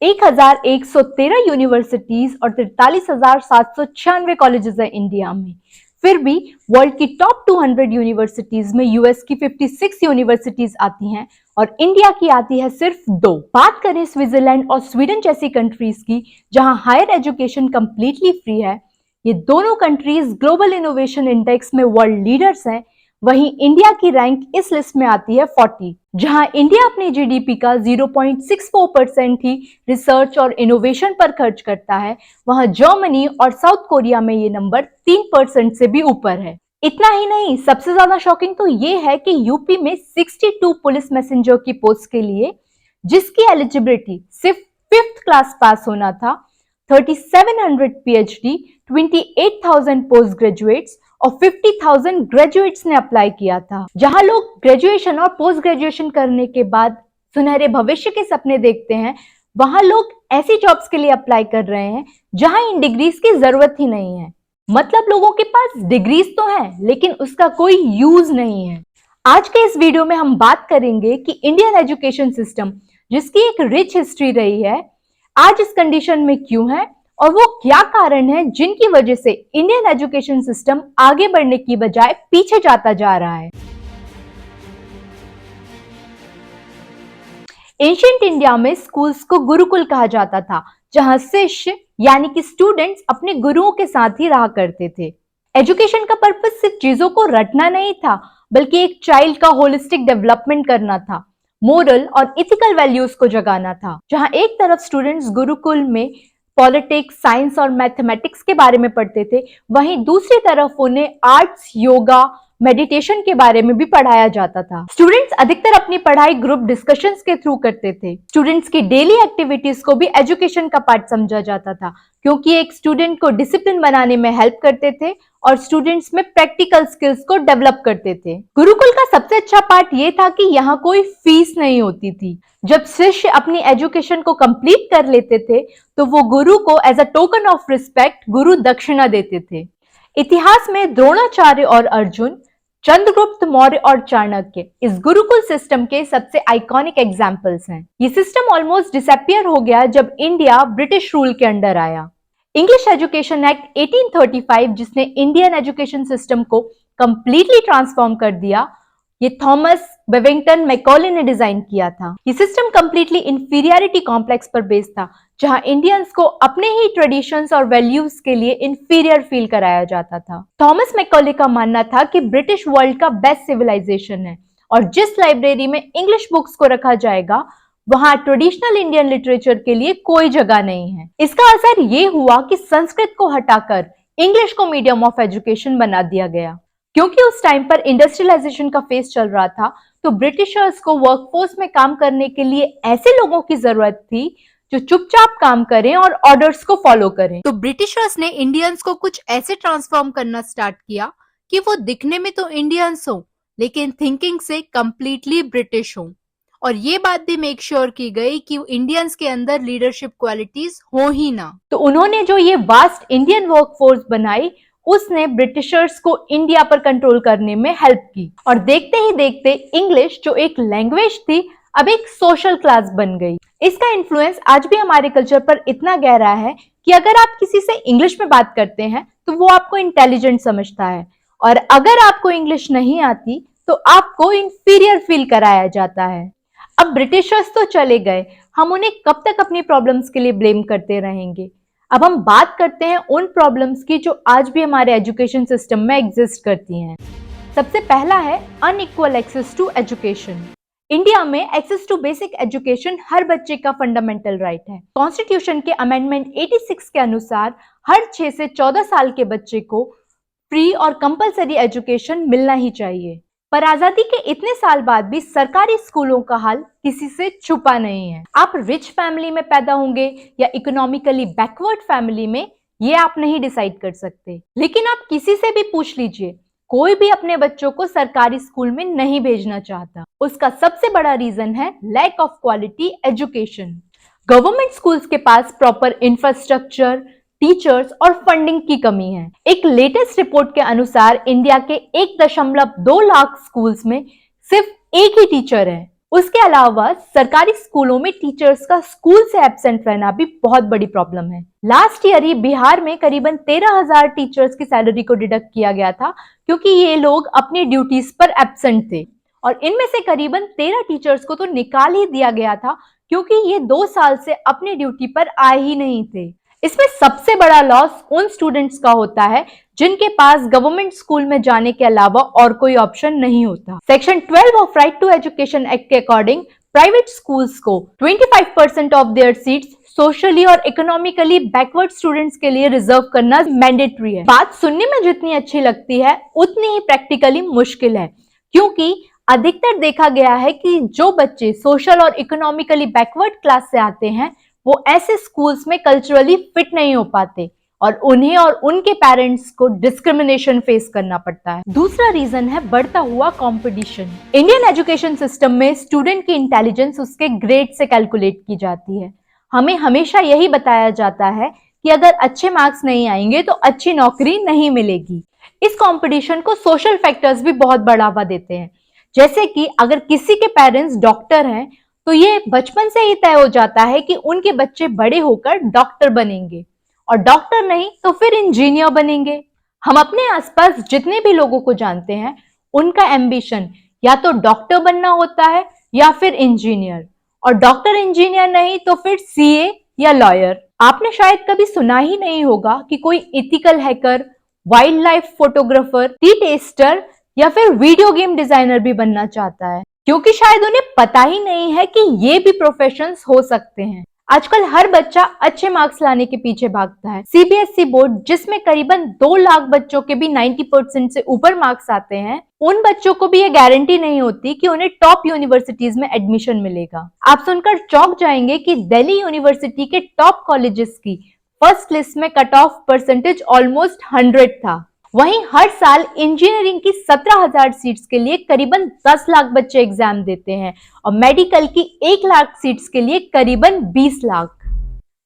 1113 universities और 43,796 colleges है India में। फिर भी वर्ल्ड की टॉप 200 यूनिवर्सिटीज में यूएस की 56 यूनिवर्सिटीज आती हैं और इंडिया की आती है सिर्फ 2। बात करें स्विट्जरलैंड और स्वीडन जैसी कंट्रीज की, जहां हायर एजुकेशन कंप्लीटली फ्री है, ये दोनों कंट्रीज ग्लोबल इनोवेशन इंडेक्स में वर्ल्ड लीडर्स हैं। वहीं इंडिया की रैंक इस लिस्ट में आती है 40, जहां इंडिया अपनी जीडीपी का 0.64% ही रिसर्च और इनोवेशन पर खर्च करता है, वहां जर्मनी और साउथ कोरिया में ये नंबर 3% से भी ऊपर है। इतना ही नहीं, सबसे ज्यादा शॉकिंग तो ये है कि यूपी में 62 पुलिस मैसेंजर की पोस्ट के लिए, जिसकी एलिजिबिलिटी सिर्फ 5th क्लास पास होना था, 3700 पीएचडी, 28,000 पोस्ट ग्रेजुएट्स और 50,000 ग्रेजुएट्स ने अप्लाई किया था। जहां लोग ग्रेजुएशन और पोस्ट ग्रेजुएशन करने के बाद सुनहरे भविष्य के सपने देखते हैं, वहां लोग ऐसी जॉब्स के लिए अप्लाई कर रहे हैं जहां इन डिग्रीज की जरूरत ही नहीं है। मतलब लोगों के पास डिग्रीज तो हैं, लेकिन उसका कोई यूज नहीं है। आज के इस वीडियो में हम बात करेंगे कि इंडियन एजुकेशन सिस्टम, जिसकी एक रिच हिस्ट्री रही है, आज इस कंडीशन में क्यों है और वो क्या कारण है जिनकी वजह से इंडियन एजुकेशन सिस्टम आगे बढ़ने की बजाय पीछे जाता जा रहा है। एंशिएंट इंडिया में स्कूल्स को गुरुकुल कहा जाता था, जहां शिष्य यानी कि स्टूडेंट्स अपने गुरुओं के साथ ही रहा करते थे। एजुकेशन का पर्पस सिर्फ चीजों को रटना नहीं था, बल्कि एक चाइल्ड का होलिस्टिक डेवलपमेंट करना था, मोरल और इथिकल वैल्यूज को जगाना था। जहां एक तरफ स्टूडेंट्स गुरुकुल में पॉलिटिक्स, साइंस और मैथमेटिक्स के बारे में पढ़ते थे, वहीं दूसरी तरफ उन्हें आर्ट्स, योगा, मेडिटेशन के बारे में भी पढ़ाया जाता था। स्टूडेंट्स अधिकतर अपनी पढ़ाई ग्रुप डिस्कशंस के थ्रू करते थे। स्टूडेंट्स की डेली एक्टिविटीज को भी एजुकेशन का पार्ट समझा जाता था, क्योंकि एक स्टूडेंट को डिसिप्लिन बनाने में हेल्प करते थे और स्टूडेंट्स में प्रैक्टिकल स्किल्स को डेवलप करते थे। गुरुकुल का सबसे अच्छा पार्ट ये था कि यहाँ कोई फीस नहीं होती थी। जब शिष्य अपनी एजुकेशन को कंप्लीट कर लेते थे, तो वो गुरु को as a token of respect गुरु दक्षिणा देते थे। इतिहास में द्रोणाचार्य और अर्जुन, चंद्रगुप्त मौर्य और चाणक्य इस गुरुकुल सिस्टम के सबसे आइकॉनिक एग्जाम्पल्स हैं। ये सिस्टम ऑलमोस्ट डिसअपियर हो गया जब इंडिया ब्रिटिश रूल के अंडर आया। इंग्लिश एजुकेशन एक्ट 1835, जिसने इंडियन एजुकेशन सिस्टम को कंप्लीटली ट्रांसफॉर्म कर दिया, ये थॉमस बेविंगटन मैकॉले ने डिजाइन किया था। ये सिस्टम कंप्लीटली इंफीरियरिटी कॉम्प्लेक्स पर बेस्ड था, जहां इंडियंस को अपने ही ट्रेडिशंस और वैल्यूज के लिए इंफीरियर फील कराया जाता था। थॉमस मैकॉले का मानना था कि ब्रिटिश वर्ल्ड का बेस्ट सिविलाइजेशन है और जिस लाइब्रेरी में इंग्लिश बुक्स को रखा जाएगा, वहां ट्रेडिशनल इंडियन लिटरेचर के लिए कोई जगह नहीं है। इसका असर ये हुआ कि संस्कृत को हटाकर इंग्लिश को मीडियम ऑफ एजुकेशन बना दिया गया। क्योंकि उस टाइम पर इंडस्ट्रियलाइजेशन का फेज चल रहा था, तो ब्रिटिशर्स को वर्कफोर्स में काम करने के लिए ऐसे लोगों की जरूरत थी जो चुपचाप काम करें और ऑर्डर्स को फॉलो करें। तो ब्रिटिशर्स ने इंडियंस को कुछ ऐसे ट्रांसफॉर्म करना स्टार्ट किया कि वो दिखने में तो इंडियंस हो, लेकिन थिंकिंग से कंप्लीटली ब्रिटिश हो। और ये बात भी मेक श्योर की गई कि इंडियंस के अंदर लीडरशिप क्वालिटीज हो ही ना। तो उन्होंने जो ये वास्ट इंडियन वर्कफोर्स बनाई, उसने ब्रिटिशर्स को इंडिया पर कंट्रोल करने में हेल्प की। और देखते ही देखते इंग्लिश, जो एक लैंग्वेज थी, अब एक सोशल क्लास बन गई। इसका इन्फ्लुएंस आज भी हमारे कल्चर पर इतना गहरा है कि अगर आप किसी से इंग्लिश में बात करते हैं तो वो आपको इंटेलिजेंट समझता है, और अगर आपको इंग्लिश नहीं आती तो आपको इंफीरियर फील कराया जाता है। अब ब्रिटिशर्स तो चले गए, हम उन्हें कब तक अपनी प्रॉब्लम्स के लिए ब्लेम करते रहेंगे। अब हम बात करते हैं उन प्रॉब्लम्स की जो आज भी हमारे एजुकेशन सिस्टम में एग्जिस्ट करती हैं। सबसे पहला है unequal access to education. India में एक्सेस टू बेसिक एजुकेशन हर बच्चे का फंडामेंटल राइट है। कॉन्स्टिट्यूशन के अमेंडमेंट 86 के अनुसार हर 6 से 14 साल के बच्चे को फ्री और कंपलसरी एजुकेशन मिलना ही चाहिए। पर आजादी के इतने साल बाद भी सरकारी स्कूलों का हाल किसी से छुपा नहीं है। आप रिच फैमिली में पैदा होंगे या इकोनॉमिकली बैकवर्ड फैमिली में, ये आप नहीं डिसाइड कर सकते। लेकिन आप किसी से भी पूछ लीजिए, कोई भी अपने बच्चों को सरकारी स्कूल में नहीं भेजना चाहता। उसका सबसे बड़ा रीजन है lack of quality education. Government schools के पास प्रॉपर इंफ्रास्ट्रक्चर, टीचर्स और फंडिंग की कमी है। एक लेटेस्ट रिपोर्ट के अनुसार इंडिया के 1.2 लाख स्कूल्स में सिर्फ एक ही टीचर है। उसके अलावा सरकारी स्कूलों में टीचर्स का स्कूल से एब्सेंट रहना भी बहुत बड़ी प्रॉब्लम है। लास्ट ईयर ही बिहार में करीबन 13,000 टीचर्स की सैलरी को डिडक्ट किया गया था क्योंकि ये लोग अपनी ड्यूटीज पर एब्सेंट थे, और इनमें से करीबन 13 टीचर्स को तो निकाल ही दिया गया था क्योंकि ये 2 साल से अपनी ड्यूटी पर आए ही नहीं थे। इसमें सबसे बड़ा लॉस उन स्टूडेंट्स का होता है जिनके पास गवर्नमेंट स्कूल में जाने के अलावा और कोई ऑप्शन नहीं होता। Section 12 of right to education act के अकॉर्डिंग प्राइवेट स्कूल्स को 25% ऑफ देयर सीट्स सोशली और इकोनॉमिकली बैकवर्ड स्टूडेंट्स के लिए रिजर्व करना मैंडेटरी है। बात सुनने में जितनी अच्छी लगती है उतनी ही प्रैक्टिकली मुश्किल है, क्योंकि अधिकतर देखा गया है कि जो बच्चे सोशल और इकोनॉमिकली बैकवर्ड क्लास से आते हैं वो ऐसे स्कूल्स में कल्चरली फिट नहीं हो पाते और उन्हें और उनके पेरेंट्स को डिस्क्रिमिनेशन फेस करना पड़ता है। दूसरा रीजन है बढ़ता हुआ कंपटीशन। इंडियन एजुकेशन सिस्टम में स्टूडेंट की इंटेलिजेंस उसके ग्रेड से कैलकुलेट की जाती है। हमें हमेशा यही बताया जाता है कि अगर अच्छे मार्क्स नहीं आएंगे तो अच्छी नौकरी नहीं मिलेगी। इस कंपटीशन को सोशल फैक्टर्स भी बहुत बढ़ावा देते हैं, जैसे कि अगर किसी के पेरेंट्स डॉक्टर हैं तो ये बचपन से ही तय हो जाता है कि उनके बच्चे बड़े होकर डॉक्टर बनेंगे, और डॉक्टर नहीं तो फिर इंजीनियर बनेंगे। हम अपने आसपास जितने भी लोगों को जानते हैं उनका एम्बिशन या तो डॉक्टर बनना होता है या फिर इंजीनियर, और डॉक्टर इंजीनियर नहीं तो फिर सीए या लॉयर। आपने शायद कभी सुना ही नहीं होगा कि कोई ethical hacker, wild life photographer, T tester या फिर वीडियो गेम डिजाइनर भी बनना चाहता है, क्योंकि शायद उन्हें पता ही नहीं है कि ये भी प्रोफेशंस हो सकते हैं। आजकल हर बच्चा अच्छे मार्क्स लाने के पीछे भागता है। सीबीएसई बोर्ड जिसमें करीबन 2 लाख बच्चों के भी 90% से ऊपर मार्क्स आते हैं, उन बच्चों को भी ये गारंटी नहीं होती कि उन्हें टॉप यूनिवर्सिटीज में एडमिशन मिलेगा। आप सुनकर चौंक जाएंगे कि दिल्ली यूनिवर्सिटी के टॉप कॉलेजेस की फर्स्ट लिस्ट में कट ऑफ परसेंटेज ऑलमोस्ट 100 था। वहीं हर साल इंजीनियरिंग की 17,000 सीट्स के लिए करीबन 10 लाख बच्चे एग्जाम देते हैं और मेडिकल की 1 लाख सीट्स के लिए करीबन 20 लाख।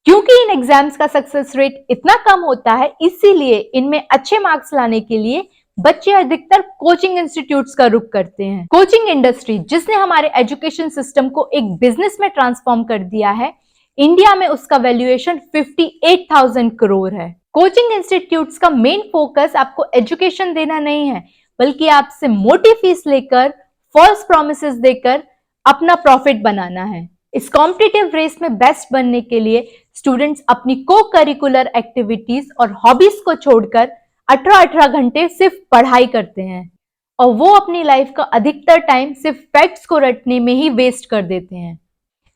क्योंकि इन एग्जाम्स का सक्सेस रेट इतना कम होता है, इसीलिए इनमें अच्छे मार्क्स लाने के लिए बच्चे अधिकतर कोचिंग इंस्टीट्यूट्स का रुख करते हैं। कोचिंग इंडस्ट्री जिसने हमारे एजुकेशन सिस्टम को एक बिजनेस में ट्रांसफॉर्म कर दिया है, इंडिया में उसका वैल्यूएशन 58,000 करोड़ है। कोचिंग इंस्टीट्यूट्स का मेन फोकस आपको एजुकेशन देना नहीं है, बल्कि आपसे मोटी फीस लेकर, फॉल्स प्रॉमिसेस देकर अपना प्रॉफिट बनाना है। इस कॉम्पिटिटिव रेस में बेस्ट बनने के लिए स्टूडेंट्स अपनी को करिकुलर एक्टिविटीज और हॉबीज को छोड़कर 18-18 घंटे सिर्फ पढ़ाई करते हैं, और वो अपनी लाइफ का अधिकतर टाइम सिर्फ फैक्ट्स को रटने में ही वेस्ट कर देते हैं।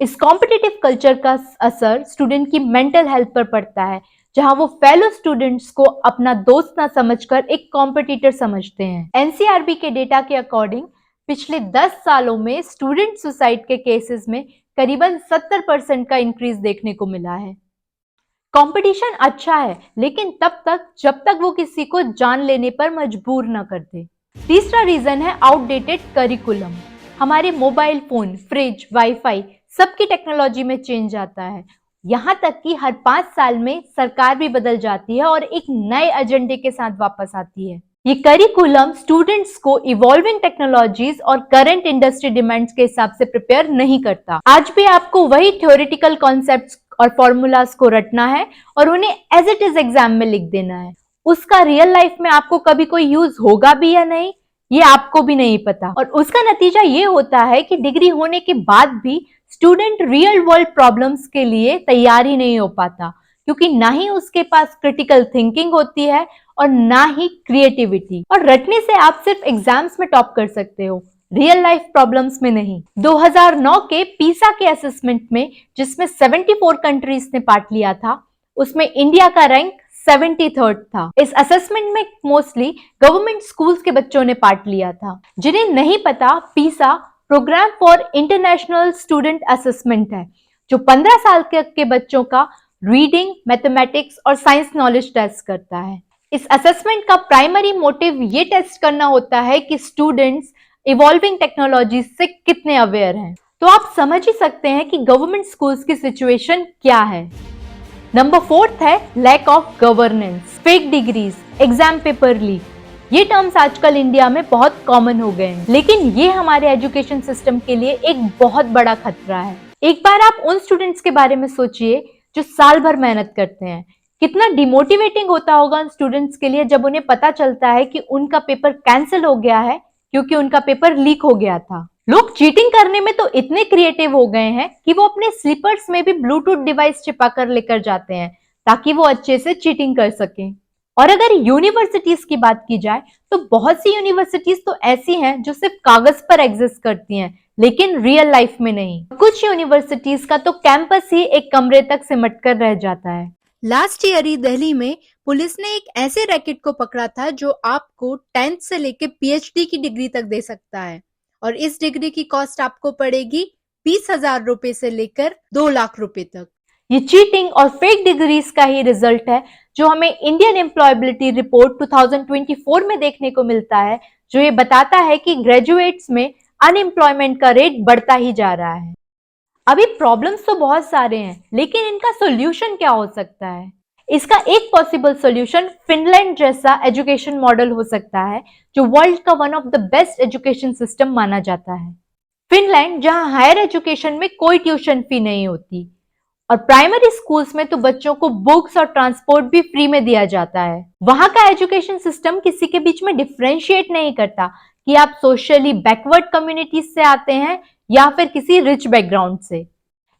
इस कॉम्पिटिटिव कल्चर का असर स्टूडेंट की मेंटल हेल्थ पर पड़ता है, जहां वो फेलो स्टूडेंट्स को अपना दोस्त ना समझकर एक कॉम्पिटिटर समझते हैं। एनसीआरबी के डेटा के अकॉर्डिंग पिछले 10 सालों में स्टूडेंट सुसाइड के केसेस में करीबन 70% का इंक्रीज देखने को मिला है। कंपटीशन अच्छा है, लेकिन तब तक जब तक वो किसी को जान लेने पर मजबूर न कर दे। तीसरा रीजन है आउटडेटेड करिकुलम। हमारे मोबाइल फोन, फ्रिज, वाईफाई सबकी टेक्नोलॉजी में चेंज आता है। यहाँ तक कि हर 5 साल में सरकार भी बदल जाती है और एक नए एजेंडे के साथ वापस आती है। ये करिकुलम स्टूडेंट्स को इवॉल्विंग टेक्नोलॉजीज और करंट इंडस्ट्री डिमांड्स के हिसाब से प्रिपेयर नहीं करता। आज भी आपको वही थ्योरेटिकल कॉन्सेप्ट्स और फॉर्मूलाज को रटना है और उन्हें एज इट इज एग्जाम में लिख देना है। उसका रियल लाइफ में आपको कभी कोई यूज होगा भी या नहीं, ये आपको भी नहीं पता, और उसका नतीजा ये होता है कि डिग्री होने के बाद भी स्टूडेंट रियल वर्ल्ड प्रॉब्लम्स के लिए तैयार ही नहीं हो पाता, क्योंकि ना ही उसके पास क्रिटिकल थिंकिंग होती है और ना ही क्रिएटिविटी। और रटने से आप सिर्फ एग्जाम्स में टॉप कर सकते हो, रियल लाइफ प्रॉब्लम्स में नहीं। 2009 के पीसा के असेसमेंट में, जिसमें 74 कंट्रीज ने पार्ट लिया था, उसमें इंडिया का रैंक 73rd था। इस असेसमेंट में मोस्टली गवर्नमेंट स्कूल्स के बच्चों ने पार्ट लिया था। जिन्हें नहीं पता, PISA programme for international student assessment है, जो 15 साल के बच्चों का रीडिंग, मैथमेटिक्स और साइंस नॉलेज टेस्ट करता है। इस असेसमेंट का प्राइमरी मोटिव ये टेस्ट करना होता है कि स्टूडेंट्स इवॉल्विंग टेक्नोलॉजी से कितने अवेयर हैं। तो आप समझ ही सकते हैं कि गवर्नमेंट स्कूल्स की सिचुएशन क्या है। नंबर 4 है lack of governance, fake degrees, exam paper leak. ये टर्म्स आजकल इंडिया में बहुत कॉमन हो गए हैं, लेकिन ये हमारे एजुकेशन सिस्टम के लिए एक बहुत बड़ा खतरा है। एक बार आप उन स्टूडेंट्स के बारे में सोचिए जो साल भर मेहनत करते हैं। कितना डिमोटिवेटिंग होता होगा उन स्टूडेंट्स के लिए जब उन्हें पता चलता है कि उनका पेपर कैंसिल हो गया है क्योंकि उनका पेपर लीक हो गया था। लोग चीटिंग करने में तो इतने क्रिएटिव हो गए हैं कि वो अपने स्लीपर्स में भी ब्लूटूथ डिवाइस छिपा कर लेकर जाते हैं ताकि वो अच्छे से चीटिंग कर सकें। और अगर यूनिवर्सिटीज की बात की जाए तो बहुत सी यूनिवर्सिटीज तो ऐसी हैं जो सिर्फ कागज पर एग्जिस्ट करती हैं लेकिन रियल लाइफ में नहीं। कुछ यूनिवर्सिटीज का तो कैंपस ही एक कमरे तक सिमट कर रह जाता है। लास्ट ईयर ही दिल्ली में पुलिस ने एक ऐसे रैकेट को पकड़ा था जो आपको 10th से लेके पीएचडी की डिग्री तक दे सकता है और इस डिग्री की कॉस्ट आपको पड़ेगी 20,000 रुपए से लेकर 2 लाख रुपए तक। ये चीटिंग और फेक डिग्रीज का ही रिजल्ट है जो हमें इंडियन एम्प्लॉयबिलिटी रिपोर्ट 2024 में देखने को मिलता है, जो ये बताता है कि ग्रेजुएट्स में अनएम्प्लॉयमेंट का रेट बढ़ता ही जा रहा है। अभी प्रॉब्लम्स तो बहुत सारे हैं, लेकिन इनका सॉल्यूशन क्या हो सकता है? इसका एक पॉसिबल सॉल्यूशन फिनलैंड जैसा एजुकेशन मॉडल हो सकता है, जो वर्ल्ड का one of the best education system माना जाता है। फिनलैंड, जहां हायर एजुकेशन में कोई ट्यूशन फी नहीं होती और प्राइमरी स्कूल्स में तो बच्चों को बुक्स और ट्रांसपोर्ट भी फ्री में दिया जाता है। वहां का एजुकेशन सिस्टम किसी के बीच में डिफरेंशिएट नहीं करता कि आप सोशली बैकवर्ड कम्युनिटीज से आते हैं या फिर किसी रिच बैकग्राउंड से।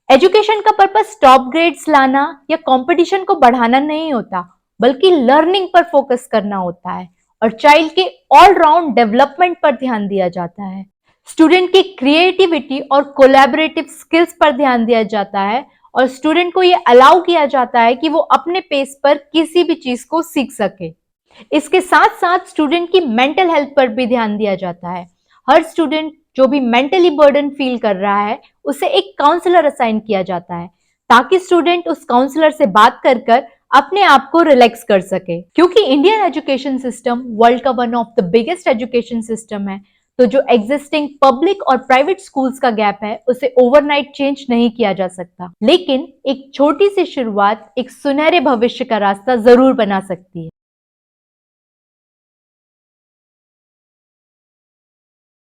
एजुकेशन का पर्पस टॉप ग्रेड्स लाना या कंपटीशन को बढ़ाना नहीं होता, बल्कि लर्निंग पर फोकस करना होता है और चाइल्ड के ऑल राउंड डेवलपमेंट पर ध्यान दिया जाता है। स्टूडेंट की क्रिएटिविटी और कोलैबोरेटिव स्किल्स पर ध्यान दिया जाता है और स्टूडेंट को ये अलाउ किया जाता है कि वो अपने पेस पर किसी भी चीज को सीख सके। इसके साथ साथ स्टूडेंट की मेंटल हेल्थ पर भी ध्यान दिया जाता है। हर स्टूडेंट जो भी मेंटली बर्डन फील कर रहा है उसे एक काउंसलर असाइन किया जाता है ताकि स्टूडेंट उस काउंसलर से बात कर कर अपने आप को रिलैक्स कर सके। क्योंकि इंडियन एजुकेशन सिस्टम वर्ल्ड का one of the biggest education system है, तो जो एग्जिस्टिंग पब्लिक और प्राइवेट स्कूल्स का गैप है उसे ओवरनाइट चेंज नहीं किया जा सकता, लेकिन एक छोटी सी शुरुआत एक सुनहरे भविष्य का रास्ता जरूर बना सकती है।